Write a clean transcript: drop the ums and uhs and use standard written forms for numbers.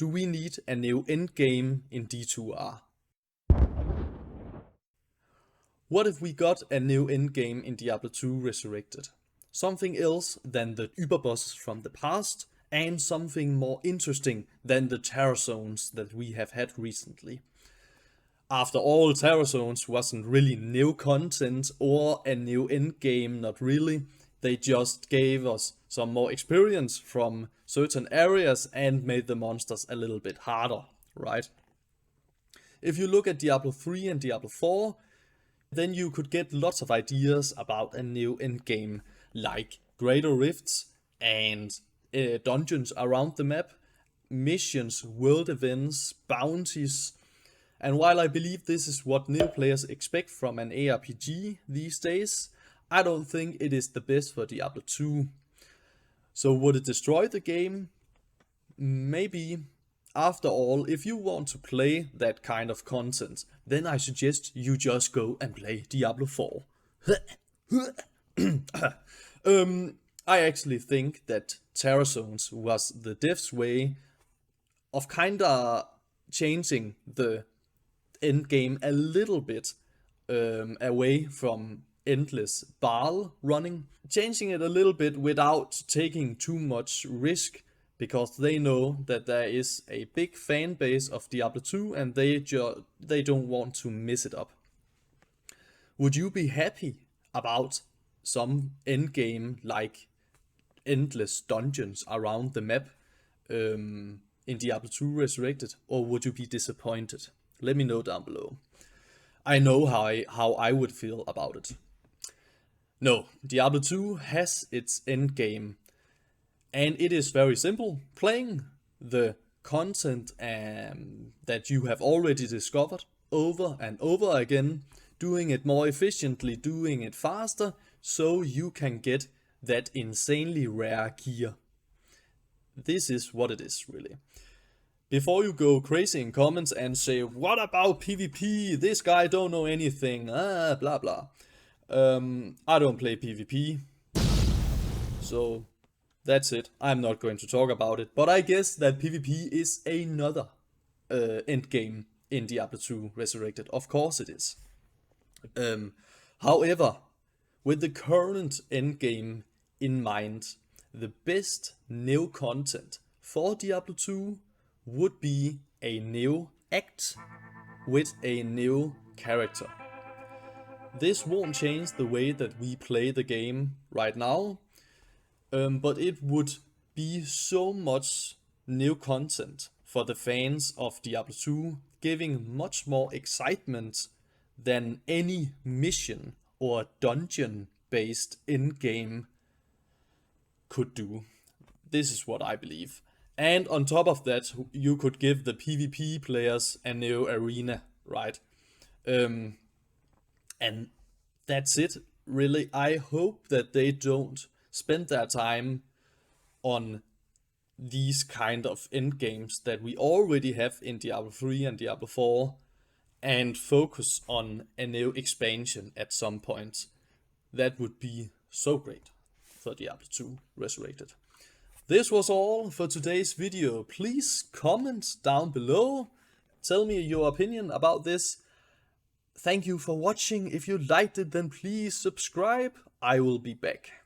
Do we need a new endgame in D2R? What if we got a new endgame in Diablo 2 Resurrected? Something else than the Überbosses from the past, and something more interesting than the Terror Zones that we have had recently. After all, Terror Zones wasn't really new content or a new endgame, not really. They just gave us some more experience from certain areas and made the monsters a little bit harder, right? If you look at Diablo 3 and Diablo 4, then you could get lots of ideas about a new endgame, like greater rifts and dungeons around the map, missions, world events, bounties. And while I believe this is what new players expect from an ARPG these days, I don't think it is the best for Diablo 2. So would it destroy the game? Maybe. After all, if you want to play that kind of content, then I suggest you just go and play Diablo 4. I actually think that Terror Zones was the dev's way of kinda changing the endgame a little bit away from endless Baal running, changing it a little bit without taking too much risk, because they know that there is a big fan base of Diablo 2 and they don't want to mess it up. Would you be happy about some endgame like endless dungeons around the map in Diablo 2 Resurrected, or would you be disappointed? Let me know down below. I know how I would feel about it. No, Diablo 2 has its endgame, and it is very simple. Playing the content that you have already discovered over and over again, doing it more efficiently, doing it faster, so you can get that insanely rare gear. This is what it is, really. Before you go crazy in comments and say, what about PvP? This guy don't know anything, blah blah. I don't play PvP, so that's it. I'm not going to talk about it, but I guess that PvP is another endgame in Diablo 2 Resurrected. Of course it is. However, with the current endgame in mind, the best new content for Diablo 2 would be a new act with a new character. This won't change the way that we play the game right now, but it would be so much new content for the fans of Diablo 2, giving much more excitement than any mission or dungeon based in-game could do. This is what I believe. And on top of that, you could give the PvP players a new arena, right? And that's it, really. I hope that they don't spend their time on these kind of endgames that we already have in Diablo 3 and Diablo 4 and focus on a new expansion at some point. That would be so great for Diablo 2 Resurrected. This was all for today's video. Please comment down below. Tell me your opinion about this. Thank you for watching. If you liked it, then please subscribe. I will be back.